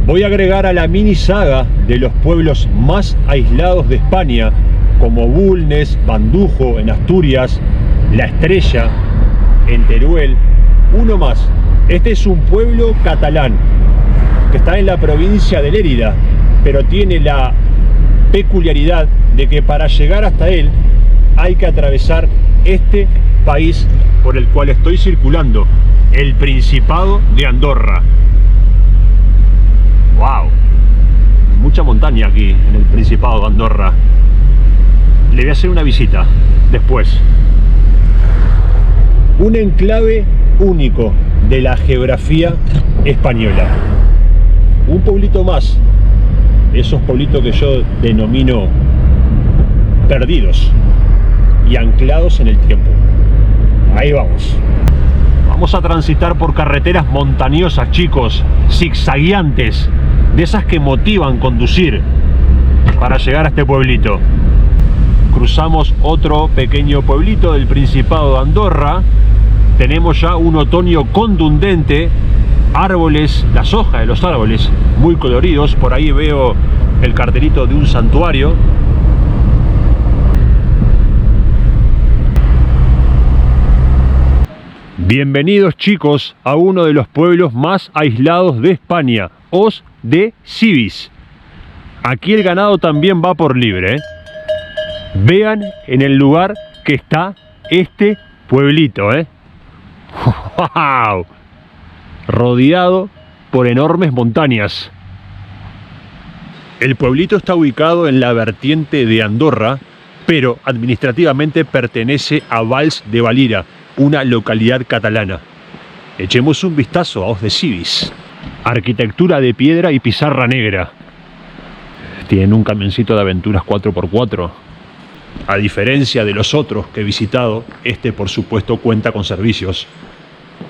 Voy a agregar a la mini saga de los pueblos más aislados de España, como Bulnes, Bandujo en Asturias, La Estrella en Teruel, uno más. Este es un pueblo catalán que está en la provincia de Lérida, pero tiene la peculiaridad de que para llegar hasta él hay que atravesar este país por el cual estoy circulando, el Principado de Andorra. ¡Wow! Mucha montaña aquí en el Principado de Andorra. Le voy a hacer una visita después. Un enclave único de la geografía española. Un pueblito más, esos pueblitos que yo denomino perdidos y anclados en el tiempo. Ahí vamos. Vamos a transitar por carreteras montañosas, chicos, zigzagueantes, de esas que motivan conducir para llegar a este pueblito. Cruzamos otro pequeño pueblito del Principado de Andorra. Tenemos ya un otoño contundente, árboles, las hojas de los árboles muy coloridos. Por ahí veo el cartelito de un santuario. Bienvenidos, chicos, a uno de los pueblos más aislados de España, Os de Civís. Aquí el ganado también va por libre, ¿eh? Vean en el lugar que está este pueblito, ¿eh? ¡Wow! Rodeado por enormes montañas. El pueblito está ubicado en la vertiente de Andorra, pero administrativamente pertenece a Vals de Valira, una localidad catalana. Echemos un vistazo a Os de Civís. Arquitectura de piedra y pizarra negra. Tienen un camioncito de aventuras 4x4. A diferencia de los otros que he visitado, este por supuesto cuenta con servicios.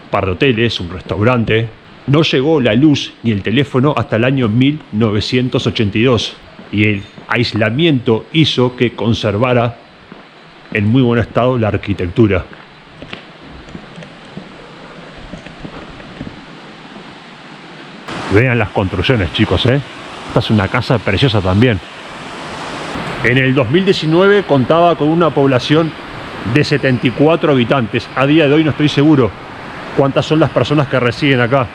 Par de hoteles, un restaurante. No llegó la luz ni el teléfono hasta el año 1982 y el aislamiento hizo que conservara en muy buen estado la arquitectura. Vean las construcciones, chicos, ¿eh? Esta es una casa preciosa también. En el 2019 contaba con una población de 74 habitantes. A día de hoy no estoy seguro cuántas son las personas que residen acá.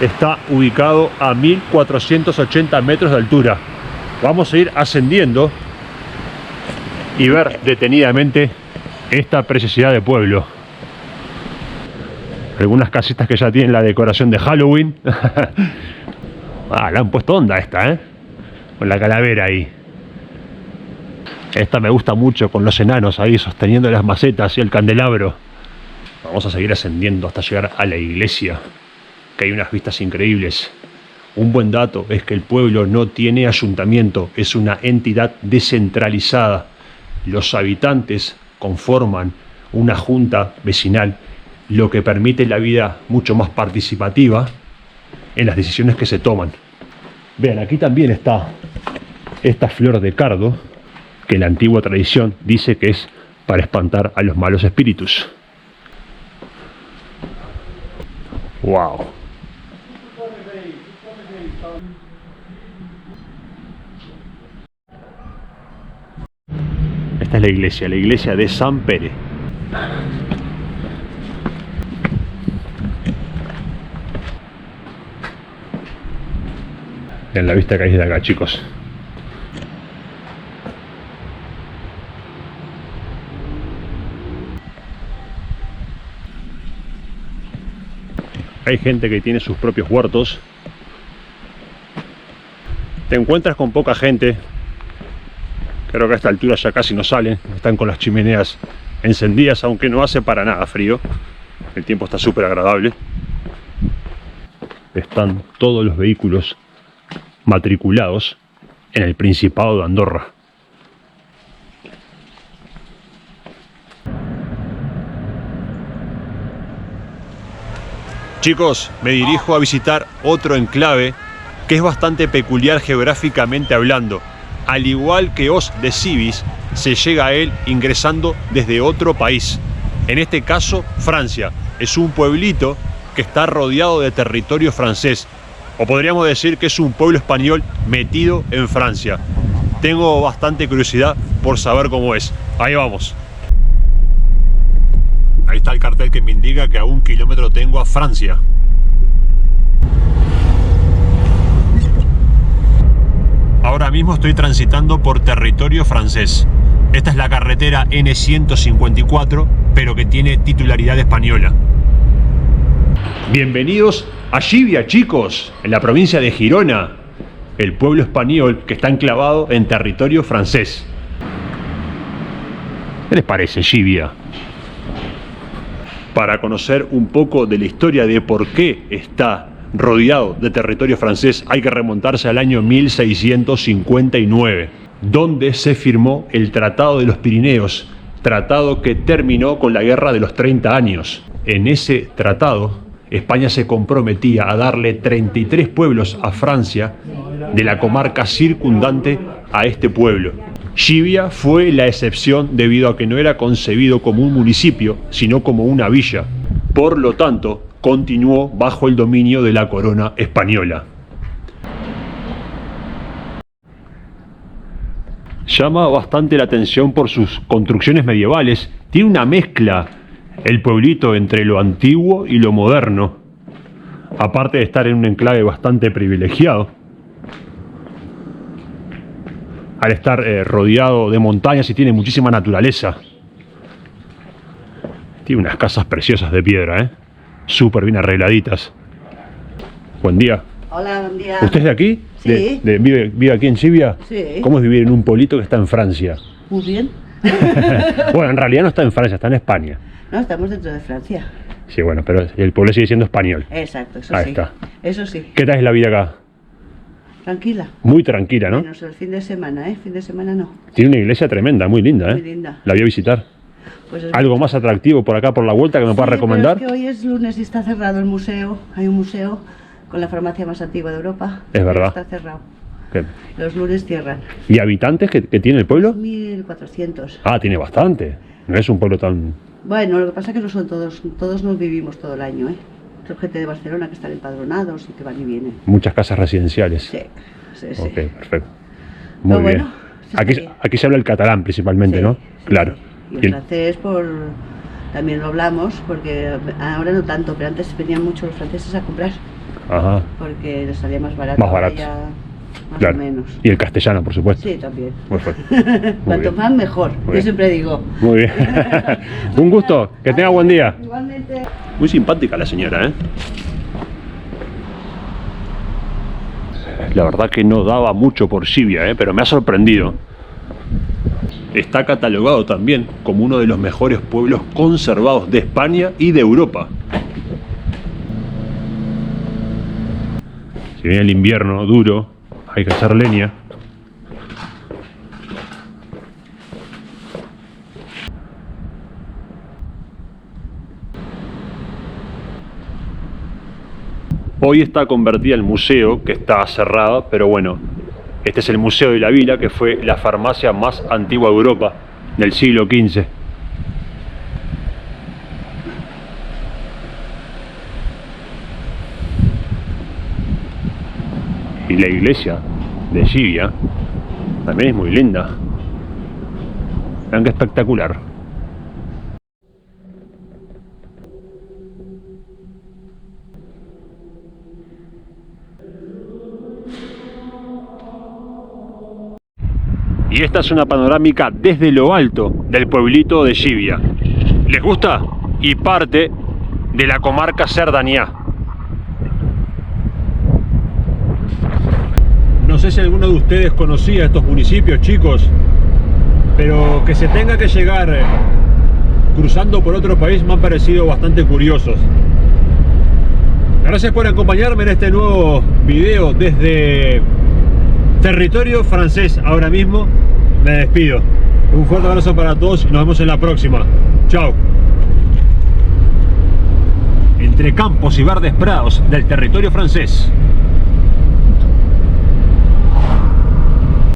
Está ubicado a 1480 metros de altura. Vamos a ir ascendiendo y ver detenidamente esta preciosidad de pueblo. Algunas casitas que ya tienen la decoración de Halloween. Le han puesto onda esta, ¿eh? Con la calavera ahí. Esta me gusta mucho, con los enanos ahí sosteniendo las macetas y el candelabro. Vamos a seguir ascendiendo hasta llegar a la iglesia, que hay unas vistas increíbles. Un buen dato es que el pueblo no tiene ayuntamiento, es una entidad descentralizada. Los habitantes conforman una junta vecinal, lo que permite la vida mucho más participativa en las decisiones que se toman. Vean, aquí también está esta flor de cardo, que la antigua tradición dice que es para espantar a los malos espíritus. ¡Wow! Esta es la iglesia de San Pere. Vean la vista que hay de acá, chicos. Hay gente que tiene sus propios huertos. Te encuentras con poca gente. Creo que a esta altura ya casi no salen. Están con las chimeneas encendidas, aunque no hace para nada frío. El tiempo está súper agradable. Están todos los vehículos matriculados en el Principado de Andorra. Chicos, me dirijo a visitar otro enclave que es bastante peculiar geográficamente hablando. Al igual que Os de Civís, se llega a él ingresando desde otro país. En este caso, Francia. Es un pueblito que está rodeado de territorio francés. O podríamos decir que es un pueblo español metido en Francia. Tengo bastante curiosidad por saber cómo es. Ahí vamos. Ahí está el cartel que me indica que a 1 kilómetro tengo a Francia. Ahora mismo estoy transitando por territorio francés. Esta es la carretera N154, pero que tiene titularidad española. Bienvenidos a Gibia, chicos, en la provincia de Girona, el pueblo español que está enclavado en territorio francés. ¿Qué les parece Gibia? Para conocer un poco de la historia de por qué está rodeado de territorio francés, hay que remontarse al año 1659, donde se firmó el Tratado de los Pirineos, tratado que terminó con la Guerra de los 30 años. En ese tratado, España se comprometía a darle 33 pueblos a Francia de la comarca circundante a este pueblo. Gibia fue la excepción debido a que no era concebido como un municipio, sino como una villa. Por lo tanto, continuó bajo el dominio de la corona española. Llama bastante la atención por sus construcciones medievales. Tiene una mezcla el pueblito entre lo antiguo y lo moderno, aparte de estar en un enclave bastante privilegiado, al estar rodeado de montañas y tiene muchísima naturaleza. Tiene unas casas preciosas de piedra, súper bien arregladitas. Buen día. Hola, buen día. ¿Usted es de aquí? Sí. ¿Vive aquí en Gibia? Sí. ¿Cómo es vivir en un pueblito que está en Francia? Muy bien. Bueno, en realidad no está en Francia, está en España. No, estamos dentro de Francia. Sí, bueno, pero el pueblo sigue siendo español. Exacto, eso Ahí sí. está. Eso sí. ¿Qué tal es la vida acá? Tranquila. Muy tranquila, ¿no? Menos el fin de semana, Fin de semana no. Tiene una iglesia tremenda, muy linda, Muy linda. La voy a visitar. Pues es ¿Algo más atractivo por acá por la vuelta que me pueda Sí, recomendar? pero es que hoy es lunes y está cerrado el museo. Hay un museo con la farmacia más antigua de Europa. Es verdad. Está cerrado. ¿Qué? Los lunes cierran. ¿Y habitantes que tiene el pueblo? 1400. Ah, tiene bastante. No es un pueblo tan... Bueno, lo que pasa es que no son todos no vivimos todo el año, Son gente de Barcelona que están empadronados y que van y vienen. Muchas casas residenciales. Sí, sí. Ok, perfecto. Muy Pero bien. bueno, está bien. Aquí se habla el catalán principalmente, Sí, ¿no? sí, Claro. sí. Y el francés también lo hablamos, porque ahora no tanto, pero antes venían mucho los franceses a comprar, Ajá. porque les salía más barato. Más barato. Ya, más Claro. o menos. Y el castellano, por supuesto. Sí, también. Muy fuerte. Cuanto bien. más mejor, Muy yo bien. siempre digo. Muy bien. Un gusto. Que tenga buen día. Igualmente. Muy simpática la señora, La verdad que no daba mucho por Gibia, pero me ha sorprendido. Está catalogado también como uno de los mejores pueblos conservados de España y de Europa. Si viene el invierno duro, hay que hacer leña. Hoy está convertida en museo, que está cerrada, pero bueno, este es el Museo de la Vila, que fue la farmacia más antigua de Europa del siglo XV. Y la iglesia de Gibia también es muy linda. Vean qué espectacular. Y esta es una panorámica desde lo alto del pueblito de Gibia. ¿Les gusta? Y parte de la comarca Cerdaña. No sé si alguno de ustedes conocía estos municipios, chicos, pero que se tenga que llegar cruzando por otro país me han parecido bastante curiosos. Gracias por acompañarme en este nuevo video desde territorio francés. Ahora mismo me despido. Un fuerte abrazo para todos y nos vemos en la próxima. Chao. Entre campos y verdes prados del territorio francés.